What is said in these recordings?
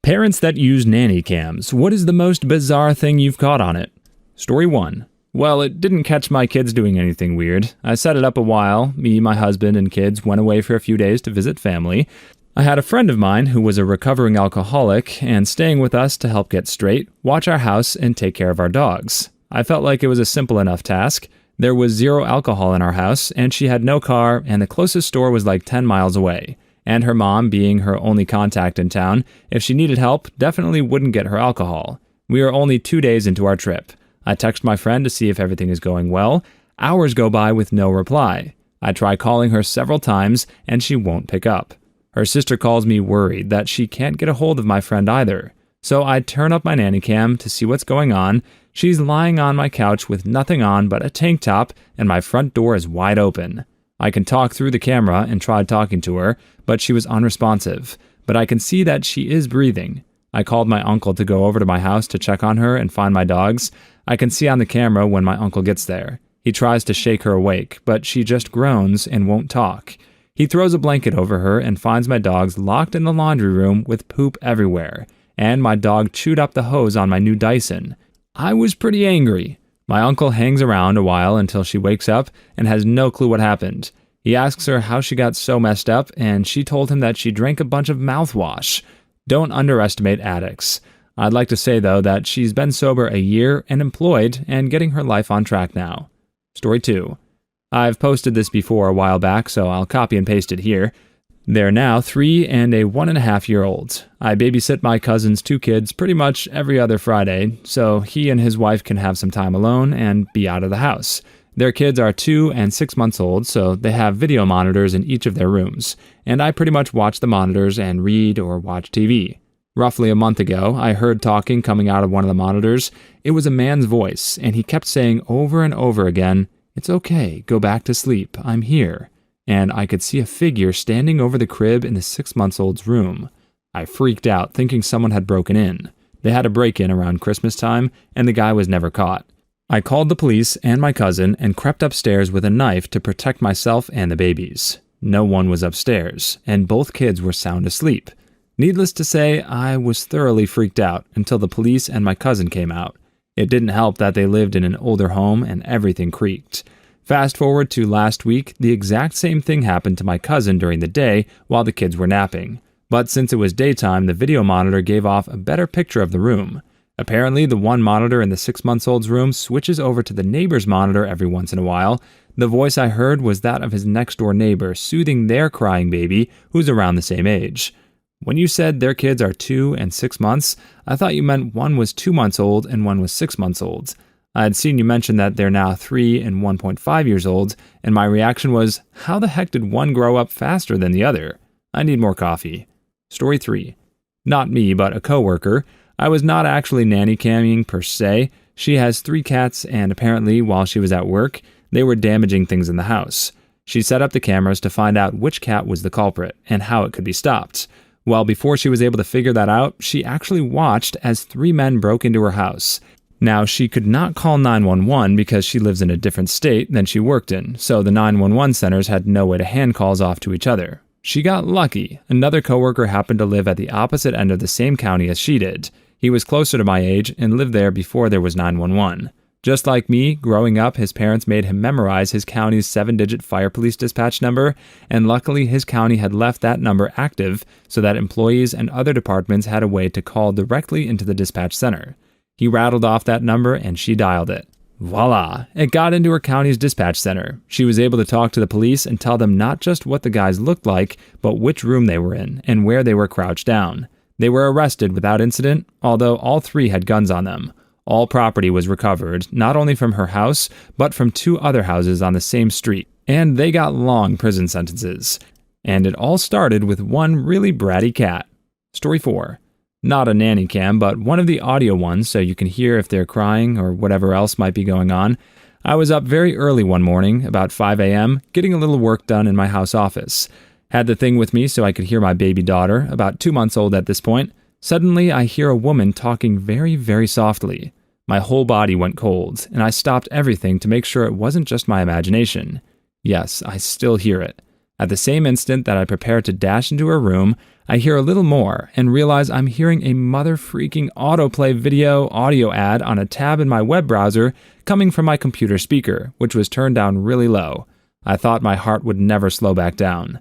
Parents that use nanny cams. What is the most bizarre thing you've caught on it? Story 1. Well, it didn't catch my kids doing anything weird. I set it up a while. Me, my husband, and kids went away for a few days to visit family. I had a friend of mine who was a recovering alcoholic and staying with us to help get straight, watch our house, and take care of our dogs. I felt like it was a simple enough task. There was 0 alcohol in our house, and she had no car, and the closest store was like 10 miles away. And her mom, being her only contact in town, if she needed help, definitely wouldn't get her alcohol. We are only 2 days into our trip. I text my friend to see if everything is going well. Hours go by with no reply. I try calling her several times, and she won't pick up. Her sister calls me worried that she can't get a hold of my friend either. So I turn up my nanny cam to see what's going on. She's lying on my couch with nothing on but a tank top, and my front door is wide open. I can talk through the camera and tried talking to her, but she was unresponsive. But I can see that she is breathing. I called my uncle to go over to my house to check on her and find my dogs. I can see on the camera when my uncle gets there. He tries to shake her awake, but she just groans and won't talk. He throws a blanket over her and finds my dogs locked in the laundry room with poop everywhere. And my dog chewed up the hose on my new Dyson. I was pretty angry. My uncle hangs around a while until she wakes up and has no clue what happened. He asks her how she got so messed up, and she told him that she drank a bunch of mouthwash. Don't underestimate addicts. I'd like to say, though, that she's been sober a year and employed and getting her life on track now. Story 2. I've posted this before a while back, so I'll copy and paste it here. They're now 3 and a 1.5-year-old. I babysit my cousin's 2 kids pretty much every other Friday, so he and his wife can have some time alone and be out of the house. Their kids are 2 and 6 months old, so they have video monitors in each of their rooms, and I pretty much watch the monitors and read or watch TV. Roughly a month ago, I heard talking coming out of one of the monitors. It was a man's voice, and he kept saying over and over again, "It's okay, go back to sleep, I'm here." And I could see a figure standing over the crib in the 6-month-old's room. I freaked out, thinking someone had broken in. They had a break-in around Christmas time, and the guy was never caught. I called the police and my cousin and crept upstairs with a knife to protect myself and the babies. No one was upstairs, and both kids were sound asleep. Needless to say, I was thoroughly freaked out until the police and my cousin came out. It didn't help that they lived in an older home and everything creaked. Fast forward to last week, the exact same thing happened to my cousin during the day while the kids were napping. But since it was daytime, the video monitor gave off a better picture of the room. Apparently, the one monitor in the 6-month-old's room switches over to the neighbor's monitor every once in a while. The voice I heard was that of his next-door neighbor soothing their crying baby, who's around the same age. When you said their kids are 2 and 6 months, I thought you meant one was 2 months old and one was 6 months old. I had seen you mention that they're now 3 and 1.5 years old, and my reaction was, how the heck did one grow up faster than the other? I need more coffee. Story 3. Not me, but a coworker. I was not actually nanny camming per se. She has 3 cats, and apparently, while she was at work, they were damaging things in the house. She set up the cameras to find out which cat was the culprit and how it could be stopped. Well, before she was able to figure that out, she actually watched as 3 men broke into her house. Now, she could not call 911 because she lives in a different state than she worked in, so the 911 centers had no way to hand calls off to each other. She got lucky. Another coworker happened to live at the opposite end of the same county as she did. He was closer to my age and lived there before there was 911. Just like me, growing up, his parents made him memorize his county's 7-digit fire police dispatch number, and luckily his county had left that number active so that employees and other departments had a way to call directly into the dispatch center. He rattled off that number and she dialed it. Voila! It got into her county's dispatch center. She was able to talk to the police and tell them not just what the guys looked like, but which room they were in and where they were crouched down. They were arrested without incident, although all 3 had guns on them. All property was recovered, not only from her house, but from 2 other houses on the same street, and they got long prison sentences. And it all started with one really bratty cat. Story 4. Not a nanny cam, but one of the audio ones so you can hear if they're crying or whatever else might be going on. I was up very early one morning, about 5 a.m., getting a little work done in my house office. Had the thing with me so I could hear my baby daughter, about 2 months old at this point. Suddenly, I hear a woman talking very, very softly. My whole body went cold, and I stopped everything to make sure it wasn't just my imagination. Yes, I still hear it. At the same instant that I prepare to dash into her room, I hear a little more and realize I'm hearing a mother-freaking autoplay audio ad on a tab in my web browser coming from my computer speaker, which was turned down really low. I thought my heart would never slow back down.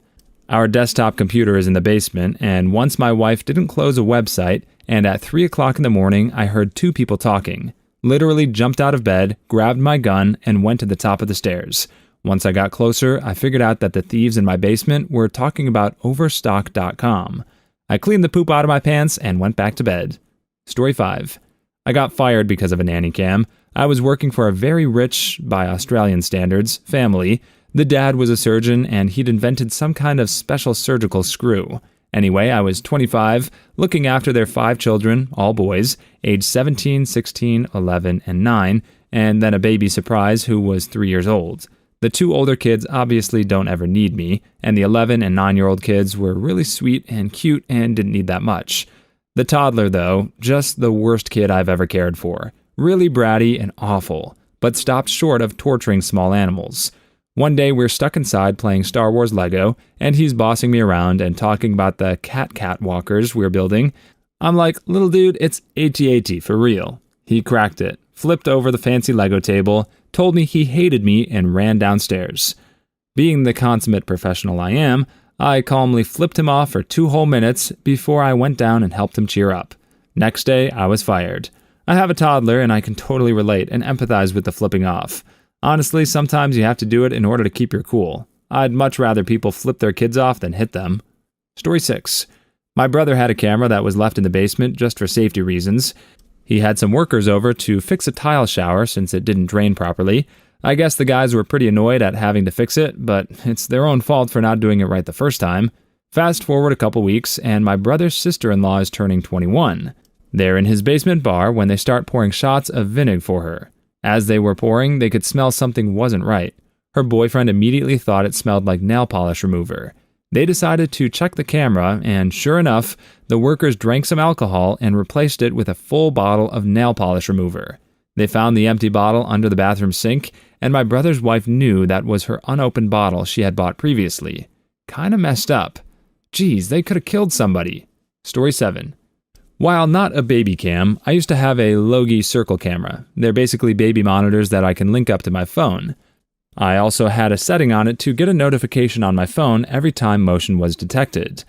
Our desktop computer is in the basement, and once my wife didn't close a website, and at 3 o'clock in the morning I heard two people talking. Literally jumped out of bed, grabbed my gun, and went to the top of the stairs. Once I got closer, I figured out that the thieves in my basement were talking about Overstock.com. I cleaned the poop out of my pants and went back to bed. Story 5. I got fired because of a nanny cam. I was working for a very rich, by Australian standards, family. The dad was a surgeon and he'd invented some kind of special surgical screw. Anyway, I was 25, looking after their 5 children, all boys, aged 17, 16, 11, and 9, and then a baby surprise who was 3 years old. The 2 older kids obviously don't ever need me, and the 11 and 9-year-old kids were really sweet and cute and didn't need that much. The toddler, though, just the worst kid I've ever cared for. Really bratty and awful, but stopped short of torturing small animals. One day we're stuck inside playing Star Wars Lego, and he's bossing me around and talking about the cat walkers we're building. I'm like, little dude, it's AT-AT for real. He cracked it, flipped over the fancy Lego table, told me he hated me, and ran downstairs. Being the consummate professional I am, I calmly flipped him off for 2 whole minutes before I went down and helped him cheer up. Next day, I was fired. I have a toddler, and I can totally relate and empathize with the flipping off. Honestly, sometimes you have to do it in order to keep your cool. I'd much rather people flip their kids off than hit them. Story 6. My brother had a camera that was left in the basement just for safety reasons. He had some workers over to fix a tile shower since it didn't drain properly. I guess the guys were pretty annoyed at having to fix it, but it's their own fault for not doing it right the first time. Fast forward a couple weeks, and my brother's sister-in-law is turning 21. They're in his basement bar when they start pouring shots of vinegar for her. As they were pouring, they could smell something wasn't right. Her boyfriend immediately thought it smelled like nail polish remover. They decided to check the camera, and sure enough, the workers drank some alcohol and replaced it with a full bottle of nail polish remover. They found the empty bottle under the bathroom sink, and my brother's wife knew that was her unopened bottle she had bought previously. Kinda messed up. Geez, they could have killed somebody. Story 7. While not a baby cam, I used to have a Logi circle camera. They're basically baby monitors that I can link up to my phone. I also had a setting on it to get a notification on my phone every time motion was detected.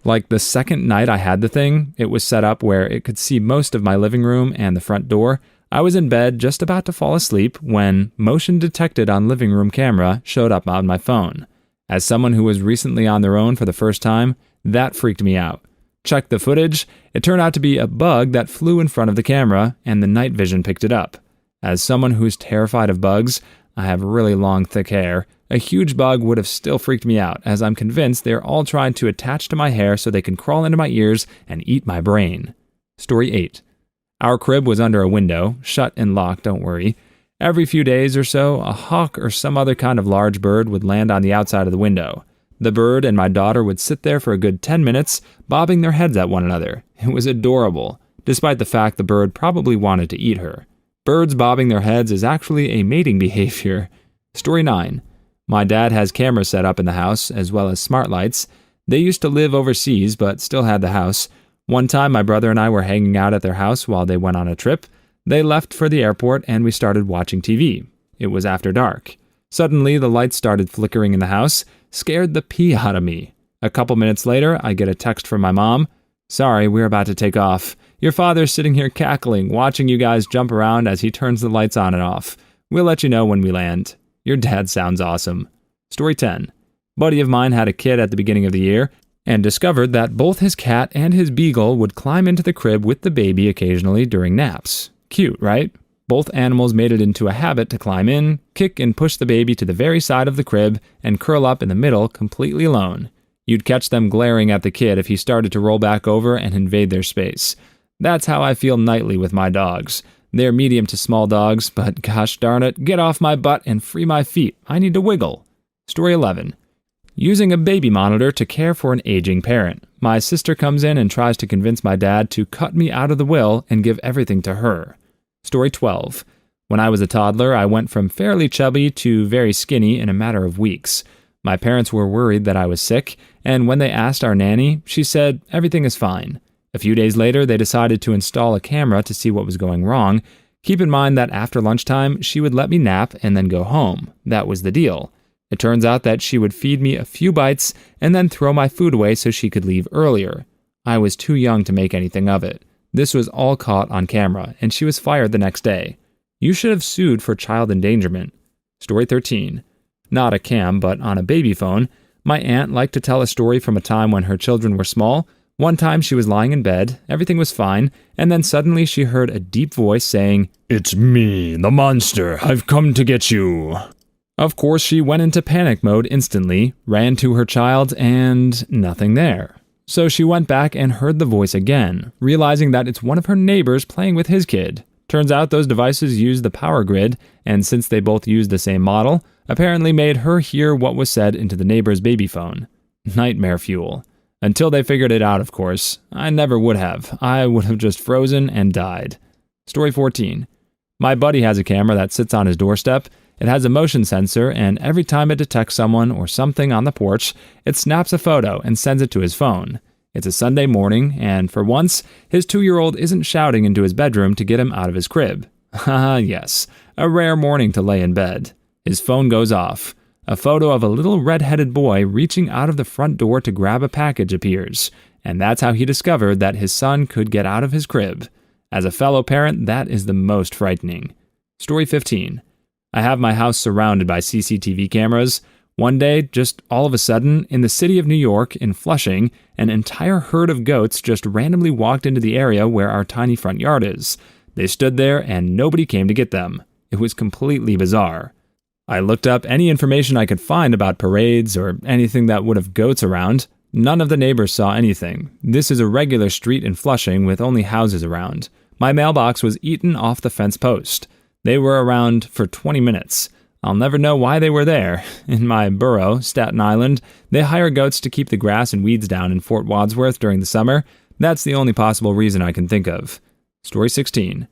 Like the second night I had the thing, it was set up where it could see most of my living room and the front door. I was in bed just about to fall asleep when motion detected on living room camera showed up on my phone. As someone who was recently on their own for the first time, that freaked me out. Checked the footage, it turned out to be a bug that flew in front of the camera, and the night vision picked it up. As someone who's terrified of bugs, I have really long, thick hair, a huge bug would have still freaked me out, as I'm convinced they're all trying to attach to my hair so they can crawl into my ears and eat my brain. Story 8. Our crib was under a window, shut and locked, don't worry. Every few days or so, a hawk or some other kind of large bird would land on the outside of the window. The bird and my daughter would sit there for a good 10 minutes, bobbing their heads at one another. It was adorable, despite the fact the bird probably wanted to eat her. Birds bobbing their heads is actually a mating behavior. Story 9. My dad has cameras set up in the house, as well as smart lights. They used to live overseas, but still had the house. One time, my brother and I were hanging out at their house while they went on a trip. They left for the airport, and we started watching TV. It was after dark. Suddenly, the lights started flickering in the house. Scared the pee out of me. A couple minutes later, I get a text from my mom. Sorry, we're about to take off. Your father's sitting here cackling, watching you guys jump around as he turns the lights on and off. We'll let you know when we land. Your dad sounds awesome. Story 10. Buddy of mine had a kid at the beginning of the year and discovered that both his cat and his beagle would climb into the crib with the baby occasionally during naps. Cute, right? Both animals made it into a habit to climb in, kick and push the baby to the very side of the crib, and curl up in the middle completely alone. You'd catch them glaring at the kid if he started to roll back over and invade their space. That's how I feel nightly with my dogs. They're medium to small dogs, but gosh darn it, get off my butt and free my feet. I need to wiggle. Story 11. Using a baby monitor to care for an aging parent. My sister comes in and tries to convince my dad to cut me out of the will and give everything to her. Story 12. When I was a toddler, I went from fairly chubby to very skinny in a matter of weeks. My parents were worried that I was sick, and when they asked our nanny, she said everything is fine. A few days later, they decided to install a camera to see what was going wrong. Keep in mind that after lunchtime, she would let me nap and then go home. That was the deal. It turns out that she would feed me a few bites and then throw my food away so she could leave earlier. I was too young to make anything of it. This was all caught on camera, and she was fired the next day. You should have sued for child endangerment. Story 13. Not a cam, but on a baby phone. My aunt liked to tell a story from a time when her children were small. One time she was lying in bed, everything was fine, and then suddenly she heard a deep voice saying, "It's me, the monster. I've come to get you." Of course, she went into panic mode instantly, ran to her child, and nothing there. So she went back and heard the voice again, realizing that it's one of her neighbors playing with his kid. Turns out those devices use the power grid, and since they both used the same model, apparently made her hear what was said into the neighbor's baby phone. Nightmare fuel. Until they figured it out, of course. I never would have. I would have just frozen and died. Story 14. My buddy has a camera that sits on his doorstep. It has a motion sensor, and every time it detects someone or something on the porch, it snaps a photo and sends it to his phone. It's a Sunday morning, and for once, his 2-year-old isn't shouting into his bedroom to get him out of his crib. Haha, yes, a rare morning to lay in bed. His phone goes off. A photo of a little red-headed boy reaching out of the front door to grab a package appears, and that's how he discovered that his son could get out of his crib. As a fellow parent, that is the most frightening. Story 15. I have my house surrounded by CCTV cameras. One day, just all of a sudden, in the city of New York, in Flushing, an entire herd of goats just randomly walked into the area where our tiny front yard is. They stood there and nobody came to get them. It was completely bizarre. I looked up any information I could find about parades or anything that would have goats around. None of the neighbors saw anything. This is a regular street in Flushing with only houses around. My mailbox was eaten off the fence post. They were around for 20 minutes. I'll never know why they were there. In my borough, Staten Island, they hire goats to keep the grass and weeds down in Fort Wadsworth during the summer. That's the only possible reason I can think of. Story 16.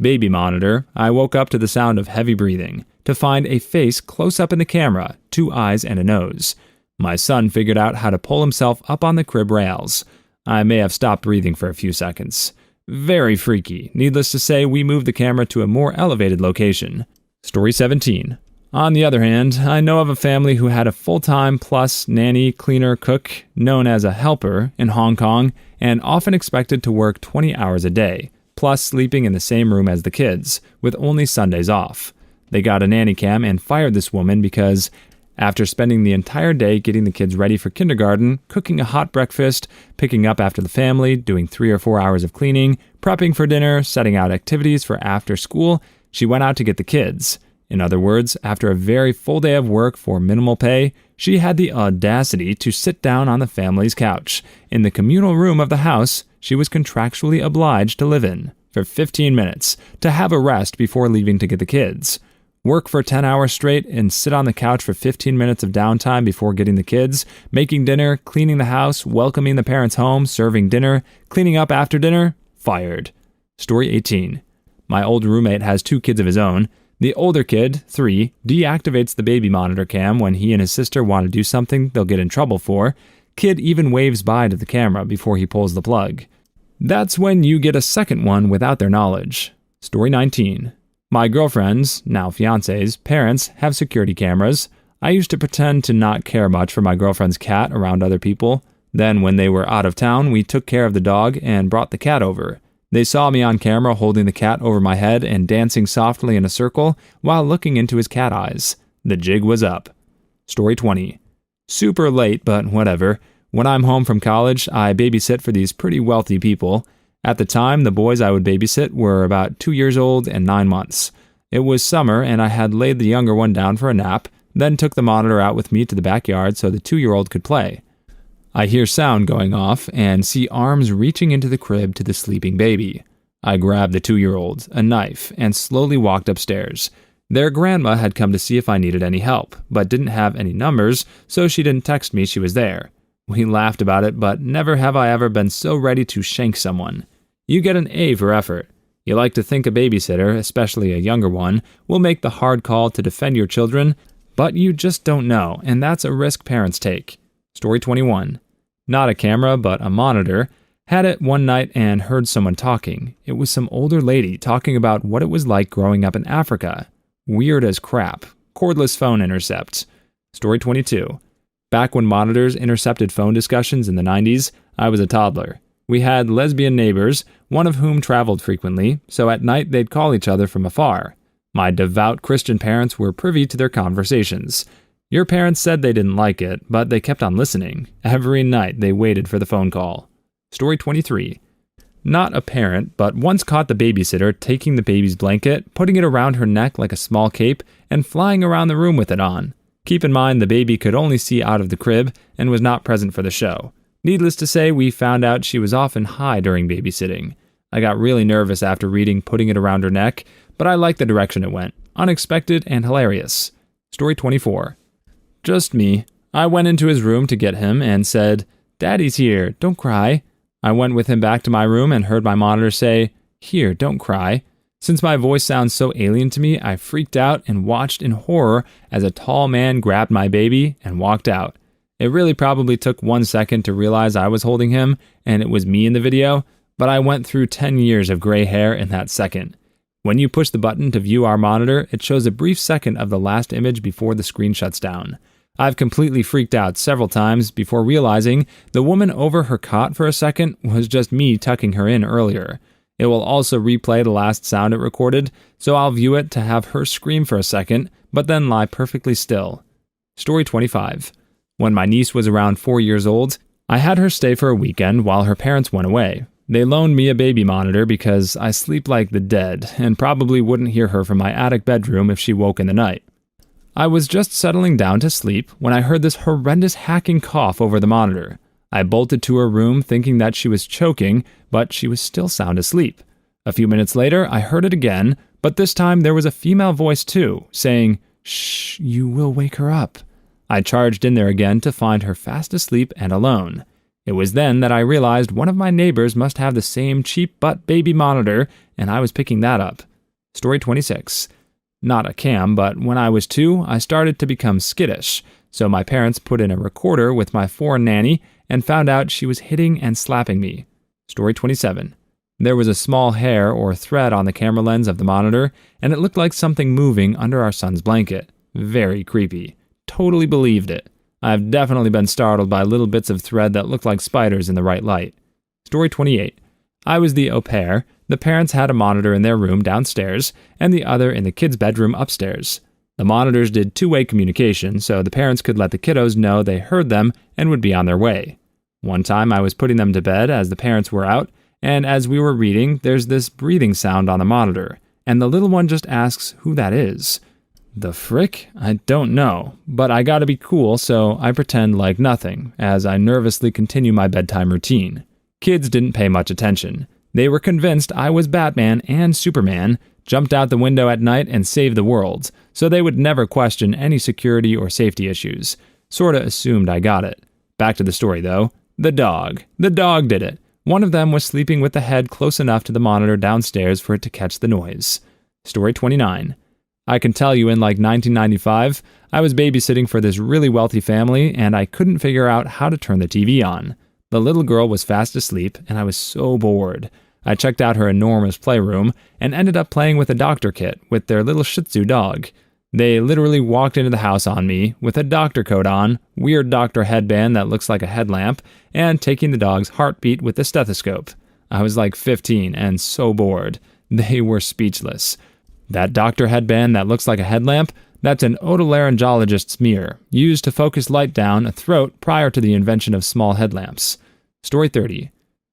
Baby monitor. I woke up to the sound of heavy breathing, to find a face close up in the camera, 2 eyes and a nose. My son figured out how to pull himself up on the crib rails. I may have stopped breathing for a few seconds. Very freaky. Needless to say, we moved the camera to a more elevated location. Story 17. On the other hand, I know of a family who had a full-time plus nanny, cleaner, cook, known as a helper, in Hong Kong, and often expected to work 20 hours a day, plus sleeping in the same room as the kids, with only Sundays off. They got a nanny cam and fired this woman because, after spending the entire day getting the kids ready for kindergarten, cooking a hot breakfast, picking up after the family, doing 3 or 4 hours of cleaning, prepping for dinner, setting out activities for after school, she went out to get the kids. In other words, after a very full day of work for minimal pay, she had the audacity to sit down on the family's couch, in the communal room of the house she was contractually obliged to live in, for 15 minutes, to have a rest before leaving to get the kids. Work for 10 hours straight and sit on the couch for 15 minutes of downtime before getting the kids, making dinner, cleaning the house, welcoming the parents home, serving dinner, cleaning up after dinner, fired. Story 18. My old roommate has 2 kids of his own. The older kid, 3, deactivates the baby monitor cam when he and his sister want to do something they'll get in trouble for. Kid even waves bye to the camera before he pulls the plug. That's when you get a second one without their knowledge. Story 19. My girlfriend's, now fiance's, parents have security cameras. I used to pretend to not care much for my girlfriend's cat around other people. Then when they were out of town, we took care of the dog and brought the cat over. They saw me on camera holding the cat over my head and dancing softly in a circle while looking into his cat eyes. The jig was up. Story 20. Super late, but whatever. When I'm home from college, I babysit for these pretty wealthy people. At the time, the boys I would babysit were about 2 years old and 9 months. It was summer, and I had laid the younger one down for a nap, then took the monitor out with me to the backyard so the 2-year-old could play. I hear sound going off and see arms reaching into the crib to the sleeping baby. I grabbed the 2-year-old, a knife, and slowly walked upstairs. Their grandma had come to see if I needed any help, but didn't have any numbers, so she didn't text me she was there. We laughed about it, but never have I ever been so ready to shank someone. You get an A for effort. You like to think a babysitter, especially a younger one, will make the hard call to defend your children, But you just don't know, and that's a risk parents take. Story 21. Not a camera, but a monitor. Had it one night and heard someone talking. It was some older lady talking about what it was like growing up in Africa. Weird as crap. Cordless phone intercept. Story 22. Back when monitors intercepted phone discussions in the 90s, I was a toddler. We had lesbian neighbors, one of whom traveled frequently, so at night they'd call each other from afar. My devout Christian parents were privy to their conversations. Your parents said they didn't like it, but they kept on listening. Every night they waited for the phone call. Story 23. Not a parent, but once caught the babysitter taking the baby's blanket, putting it around her neck like a small cape, and flying around the room with it on. Keep in mind the baby could only see out of the crib and was not present for the show. Needless to say, we found out she was often high during babysitting. I got really nervous after reading putting it around her neck, but I liked the direction it went. Unexpected and hilarious. Story 24. Just me. I went into his room to get him and said, "Daddy's here, don't cry." I went with him back to my room and heard my monitor say, "Here, don't cry." Since my voice sounds so alien to me, I freaked out and watched in horror as a tall man grabbed my baby and walked out. It really probably took 1 second to realize I was holding him and it was me in the video, but I went through 10 years of gray hair in that second. When you push the button to view our monitor, it shows a brief second of the last image before the screen shuts down. I've completely freaked out several times before realizing the woman over her cot for a second was just me tucking her in earlier. It will also replay the last sound it recorded, so I'll view it to have her scream for a second, but then lie perfectly still. Story 25. When my niece was around 4 years old, I had her stay for a weekend while her parents went away. They loaned me a baby monitor because I sleep like the dead and probably wouldn't hear her from my attic bedroom if she woke in the night. I was just settling down to sleep when I heard this horrendous hacking cough over the monitor. I bolted to her room thinking that she was choking, but she was still sound asleep. A few minutes later, I heard it again, but this time there was a female voice too, saying, "Shh, you will wake her up." I charged in there again to find her fast asleep and alone. It was then that I realized one of my neighbors must have the same cheap butt baby monitor, and I was picking that up. Story 26. Not a cam, but when I was 2, I started to become skittish, so my parents put in a recorder with my foreign nanny and found out she was hitting and slapping me. Story 27. There was a small hair or thread on the camera lens of the monitor, and it looked like something moving under our son's blanket. Very creepy. Totally believed it. I've definitely been startled by little bits of thread that looked like spiders in the right light. Story 28. I was the au pair. The parents had a monitor in their room downstairs and the other in the kids' bedroom upstairs. The monitors did two-way communication, so the parents could let the kiddos know they heard them and would be on their way. One time I was putting them to bed as the parents were out, and as we were reading, there's this breathing sound on the monitor, and the little one just asks who that is. The frick? I don't know, but I gotta be cool, so I pretend like nothing, as I nervously continue my bedtime routine. Kids didn't pay much attention. They were convinced I was Batman and Superman, jumped out the window at night and saved the world, so they would never question any security or safety issues. Sorta assumed I got it. Back to the story, though. The dog. The dog did it. One of them was sleeping with the head close enough to the monitor downstairs for it to catch the noise. Story 29. I can tell you in like 1995, I was babysitting for this really wealthy family, and I couldn't figure out how to turn the TV on. The little girl was fast asleep, and I was so bored. I checked out her enormous playroom and ended up playing with a doctor kit with their little Shih Tzu dog. They literally walked into the house on me with a doctor coat on, weird doctor headband that looks like a headlamp, and taking the dog's heartbeat with a stethoscope. I was like 15 and so bored. They were speechless. That doctor headband that looks like a headlamp, that's an otolaryngologist's mirror, used to focus light down a throat prior to the invention of small headlamps. Story 30.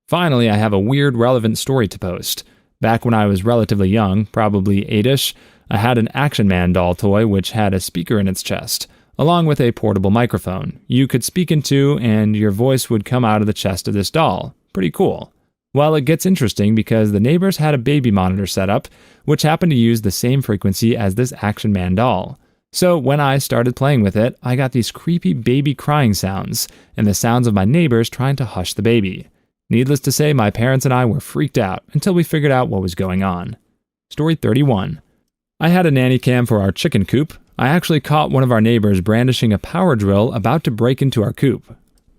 Finally, I have a weird, relevant story to post. Back when I was relatively young, probably 8-ish, I had an Action Man doll toy which had a speaker in its chest, along with a portable microphone you could speak into and your voice would come out of the chest of this doll. Pretty cool. Well, it gets interesting because the neighbors had a baby monitor set up, which happened to use the same frequency as this Action Man doll. So when I started playing with it, I got these creepy baby crying sounds, and the sounds of my neighbors trying to hush the baby. Needless to say, my parents and I were freaked out until we figured out what was going on. Story 31. I had a nanny cam for our chicken coop. I actually caught one of our neighbors brandishing a power drill about to break into our coop.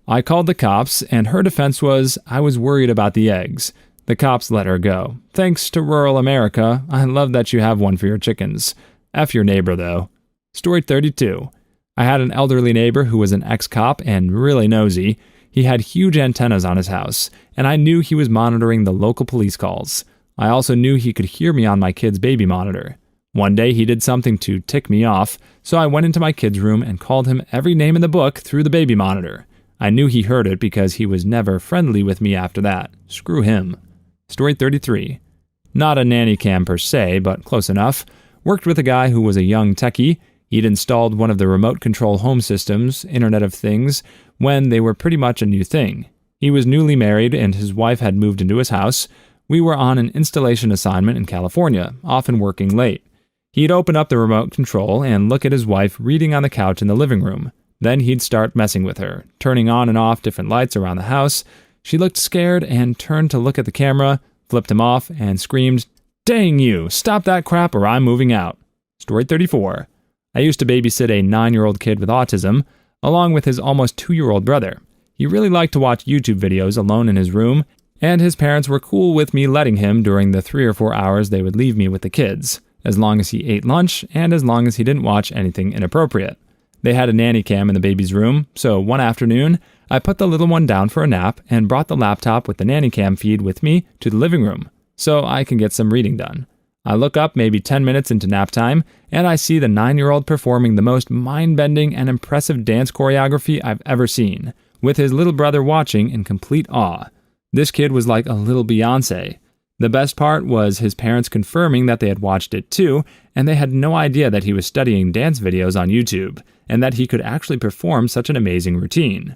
I called the cops, and her defense was, I was worried about the eggs. The cops let her go. Thanks to rural America, I love that you have one for your chickens. F your neighbor, though. Story 32. I had an elderly neighbor who was an ex-cop and really nosy. He had huge antennas on his house, and I knew he was monitoring the local police calls. I also knew he could hear me on my kid's baby monitor. One day he did something to tick me off, so I went into my kid's room and called him every name in the book through the baby monitor. I knew he heard it because he was never friendly with me after that. Screw him. Story 33. Not a nanny cam per se, but close enough. Worked with a guy who was a young techie. He'd installed one of the remote control home systems, Internet of Things, when they were pretty much a new thing. He was newly married and his wife had moved into his house. We were on an installation assignment in California, often working late. He'd open up the remote control and look at his wife reading on the couch in the living room. Then he'd start messing with her, turning on and off different lights around the house. She looked scared and turned to look at the camera, flipped him off, and screamed, "Dang you, stop that crap or I'm moving out." Story 34. I used to babysit a 9-year-old kid with autism, along with his almost 2-year-old brother. He really liked to watch YouTube videos alone in his room, and his parents were cool with me letting him during the 3 or 4 hours they would leave me with the kids, as long as he ate lunch and as long as he didn't watch anything inappropriate. They had a nanny cam in the baby's room, so one afternoon, I put the little one down for a nap and brought the laptop with the nanny cam feed with me to the living room, so I can get some reading done. I look up maybe 10 minutes into nap time, and I see the 9-year-old performing the most mind-bending and impressive dance choreography I've ever seen, with his little brother watching in complete awe. This kid was like a little Beyoncé. The best part was his parents confirming that they had watched it too, and they had no idea that he was studying dance videos on YouTube, and that he could actually perform such an amazing routine.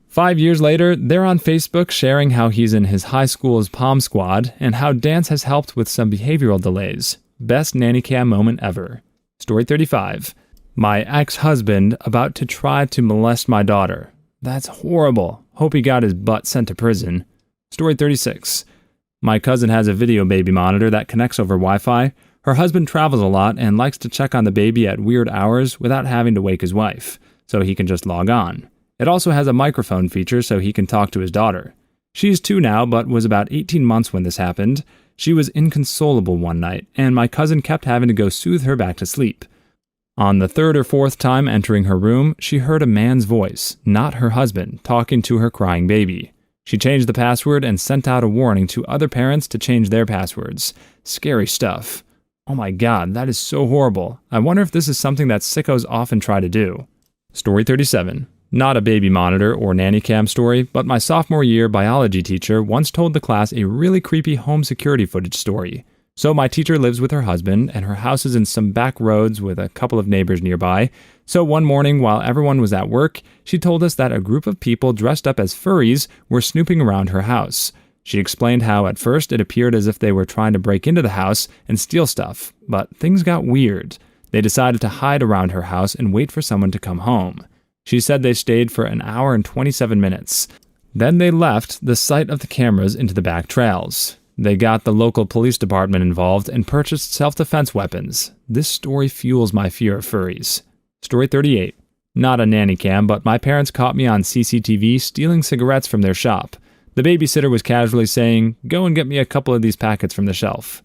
5 years later, they're on Facebook sharing how he's in his high school's pom squad and how dance has helped with some behavioral delays. Best nanny cam moment ever. Story 35. My ex-husband about to try to molest my daughter. That's horrible. Hope he got his butt sent to prison. Story 36. My cousin has a video baby monitor that connects over Wi-Fi. Her husband travels a lot and likes to check on the baby at weird hours without having to wake his wife, so he can just log on. It also has a microphone feature so he can talk to his daughter. She's 2 now, but was about 18 months when this happened. She was inconsolable one night, and my cousin kept having to go soothe her back to sleep. On the 3rd or 4th time entering her room, she heard a man's voice, not her husband, talking to her crying baby. She changed the password and sent out a warning to other parents to change their passwords. Scary stuff. Oh my god, that is so horrible. I wonder if this is something that sickos often try to do. Story 37. Not a baby monitor or nanny cam story, but my sophomore year biology teacher once told the class a really creepy home security footage story. So my teacher lives with her husband, and her house is in some back roads with a couple of neighbors nearby. So one morning, while everyone was at work, she told us that a group of people dressed up as furries were snooping around her house. She explained how at first it appeared as if they were trying to break into the house and steal stuff, but things got weird. They decided to hide around her house and wait for someone to come home. She said they stayed for an hour and 27 minutes. Then they left the sight of the cameras into the back trails. They got the local police department involved and purchased self-defense weapons. This story fuels my fear of furries. Story 38. Not a nanny cam, but my parents caught me on CCTV stealing cigarettes from their shop. The babysitter was casually saying, "Go and get me a couple of these packets from the shelf."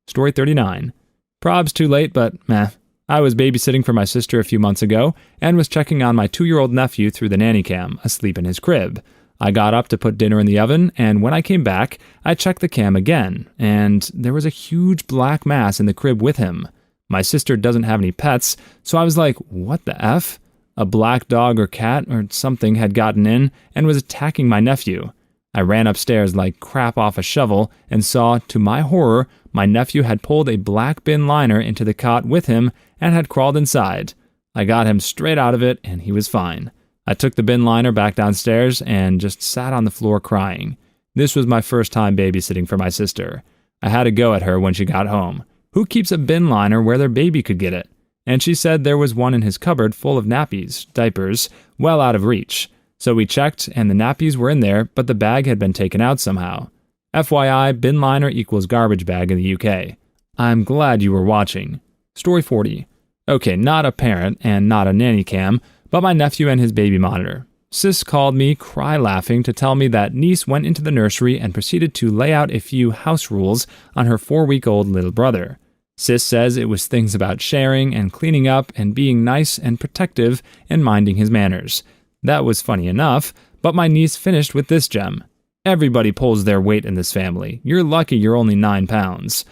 Story 39. Prob's too late, but meh. I was babysitting for my sister a few months ago and was checking on my 2-year-old nephew through the nanny cam, asleep in his crib. I got up to put dinner in the oven, and when I came back, I checked the cam again, and there was a huge black mass in the crib with him. My sister doesn't have any pets, so I was like, what the F? A black dog or cat or something had gotten in and was attacking my nephew. I ran upstairs like crap off a shovel and saw, to my horror, my nephew had pulled a black bin liner into the cot with him and had crawled inside. I got him straight out of it, and he was fine. I took the bin liner back downstairs and just sat on the floor crying. This was my first time babysitting for my sister. I had a go at her when she got home. Who keeps a bin liner where their baby could get it? And she said there was one in his cupboard full of nappies, diapers, well out of reach. So we checked, and the nappies were in there, but the bag had been taken out somehow. FYI, bin liner equals garbage bag in the UK. I'm glad you were watching. Story 40. Okay, not a parent and not a nanny cam, but my nephew and his baby monitor. Sis called me, cry laughing, to tell me that niece went into the nursery and proceeded to lay out a few house rules on her 4-week-old little brother. Sis says it was things about sharing and cleaning up and being nice and protective and minding his manners. That was funny enough, but my niece finished with this gem. Everybody pulls their weight in this family. You're lucky you're only 9 pounds.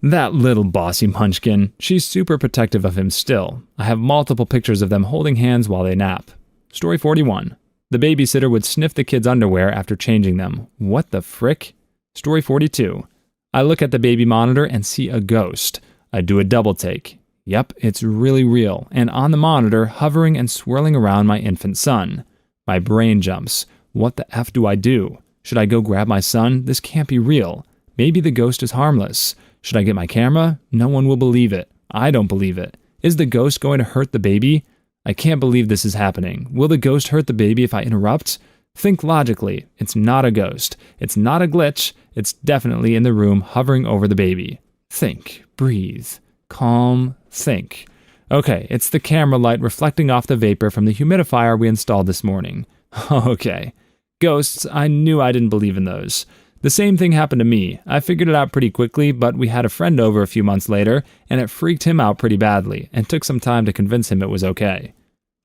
That little bossy munchkin, she's super protective of him still. I have multiple pictures of them holding hands while they nap. Story 41. The babysitter would sniff the kids' underwear after changing them. What the frick? Story 42. I look at the baby monitor and see a ghost. I do a double take. Yep, it's really real, and on the monitor, hovering and swirling around my infant son. My brain jumps. What the F do I do? Should I go grab my son? This can't be real. Maybe the ghost is harmless. Should I get my camera? No one will believe it. I don't believe it. Is the ghost going to hurt the baby? I can't believe this is happening. Will the ghost hurt the baby if I interrupt? Think logically. It's not a ghost. It's not a glitch. It's definitely in the room hovering over the baby. Think. Breathe. Calm. Think. Okay, it's the camera light reflecting off the vapor from the humidifier we installed this morning. Okay. Ghosts, I knew I didn't believe in those. The same thing happened to me. I figured it out pretty quickly, but we had a friend over a few months later, and it freaked him out pretty badly, and took some time to convince him it was okay.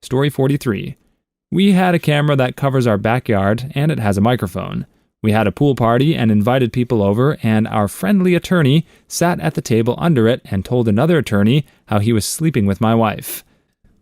Story 43. We had a camera that covers our backyard, and it has a microphone. We had a pool party and invited people over, and our friendly attorney sat at the table under it and told another attorney how he was sleeping with my wife.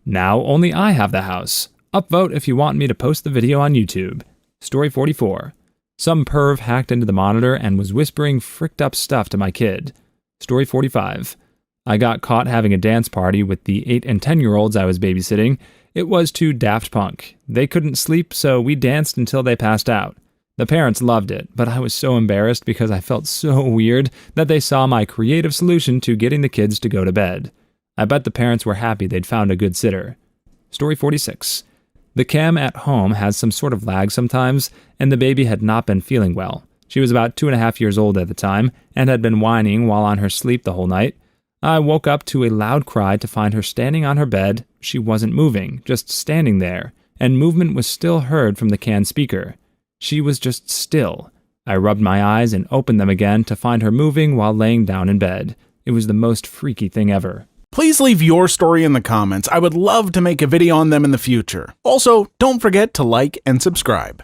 Now only I have the house. Upvote if you want me to post the video on YouTube. Story 44. Some perv hacked into the monitor and was whispering fricked up stuff to my kid. Story 45. I got caught having a dance party with the 8 and 10-year-olds I was babysitting. It was to Daft Punk. They couldn't sleep, so we danced until they passed out. The parents loved it, but I was so embarrassed because I felt so weird that they saw my creative solution to getting the kids to go to bed. I bet the parents were happy they'd found a good sitter. Story 46. The cam at home has some sort of lag sometimes, and the baby had not been feeling well. She was about 2.5 years old at the time, and had been whining while on her sleep the whole night. I woke up to a loud cry to find her standing on her bed. She wasn't moving, just standing there, and movement was still heard from the CAN speaker. She was just still. I rubbed my eyes and opened them again to find her moving while laying down in bed. It was the most freaky thing ever. Please leave your story in the comments. I would love to make a video on them in the future. Also, don't forget to like and subscribe.